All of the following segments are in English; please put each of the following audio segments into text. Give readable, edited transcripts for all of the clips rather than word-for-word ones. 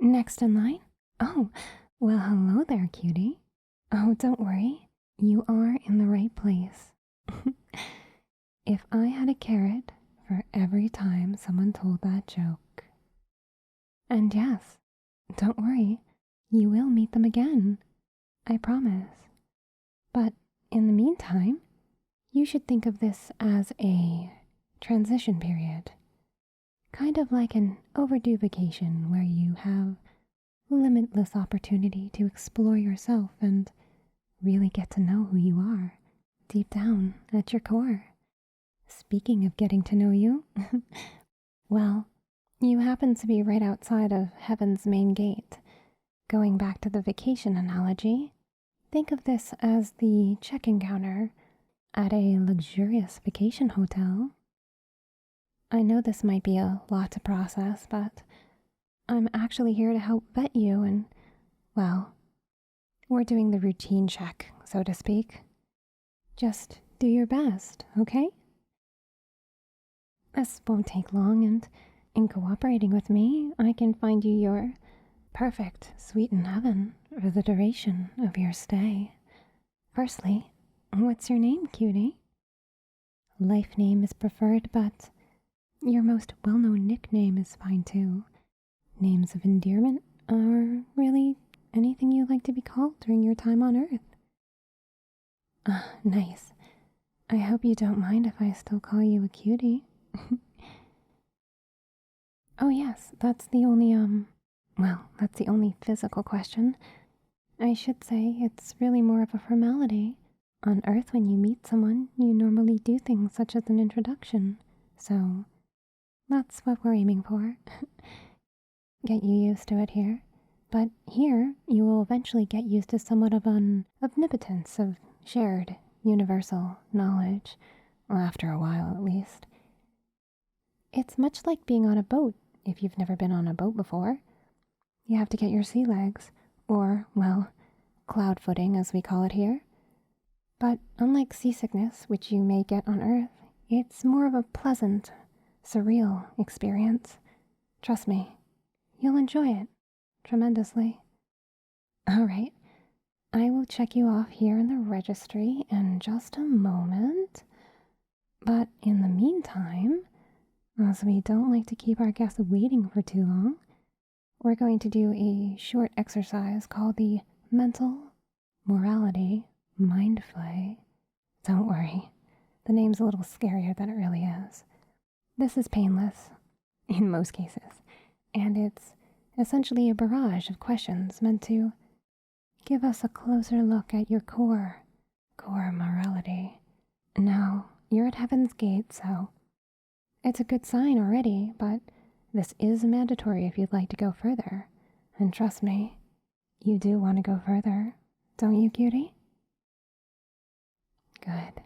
Next in line? Oh, well, hello there, cutie. Oh, don't worry. You are in the right place. If I had a carrot for every time someone told that joke. And yes, don't worry. You will meet them again. I promise. But in the meantime, you should think of this as a transition period. Kind of like an overdue vacation where you have limitless opportunity to explore yourself and really get to know who you are deep down at your core. Speaking of getting to know you, well, you happen to be right outside of Heaven's main gate. Going back to the vacation analogy, think of this as the check-in counter at a luxurious vacation hotel. I know this might be a lot to process, but I'm actually here to help vet you and, well, we're doing the routine check, so to speak. Just do your best, okay? This won't take long, and in cooperating with me, I can find you your perfect suite in heaven for the duration of your stay. Firstly, what's your name, cutie? Life name is preferred, but your most well-known nickname is fine too. Names of endearment are really anything you like to be called during your time on Earth. Nice. I hope you don't mind if I still call you a cutie. Oh yes, that's the only, that's the only physical question. I should say it's really more of a formality. On Earth, when you meet someone, you normally do things such as an introduction. So, that's what we're aiming for. Get you used to it here. But here, you will eventually get used to somewhat of an omnipotence of shared, universal knowledge. Well, after a while, at least. It's much like being on a boat, if you've never been on a boat before. You have to get your sea legs, or, well, cloud footing as we call it here. But unlike seasickness, which you may get on Earth, it's more of a pleasant, surreal experience. Trust me, you'll enjoy it tremendously. All right, I will check you off here in the registry in just a moment. But in the meantime, as we don't like to keep our guests waiting for too long, we're going to do a short exercise called the Mental Morality Mind Play. Don't worry, the name's a little scarier than it really is. This is painless, in most cases, and it's essentially a barrage of questions meant to give us a closer look at your core morality. Now, you're at Heaven's Gate, so it's a good sign already, but this is mandatory if you'd like to go further. And trust me, you do want to go further, don't you, cutie? Good.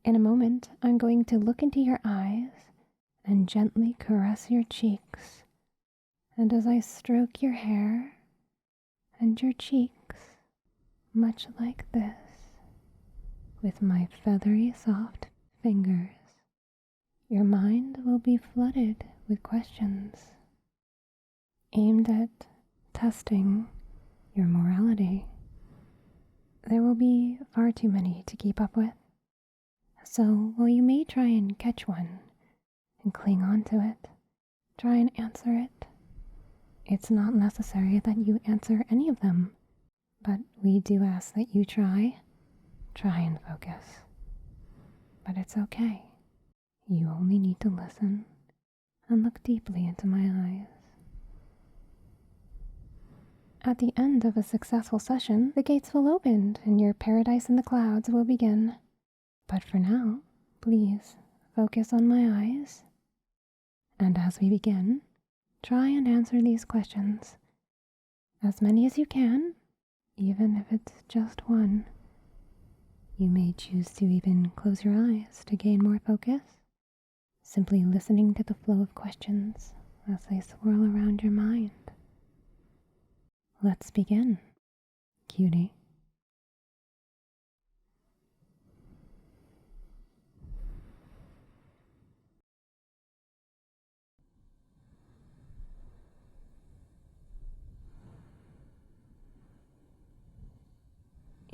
In a moment, I'm going to look into your eyes and gently caress your cheeks. And as I stroke your hair and your cheeks, much like this, with my feathery soft fingers, your mind will be flooded with questions aimed at testing your morality. There will be far too many to keep up with. So while you may try and catch one and cling on to it, try and answer it, it's not necessary that you answer any of them, but we do ask that you try and focus. But it's okay. You only need to listen and look deeply into my eyes. At the end of a successful session, the gates will open and your paradise in the clouds will begin. But for now, please focus on my eyes. And as we begin, try and answer these questions. As many as you can, even if it's just one. You may choose to even close your eyes to gain more focus, simply listening to the flow of questions as they swirl around your mind. Let's begin, cutie.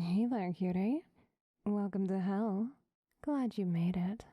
Hey there, cutie. Welcome to hell. Glad you made it.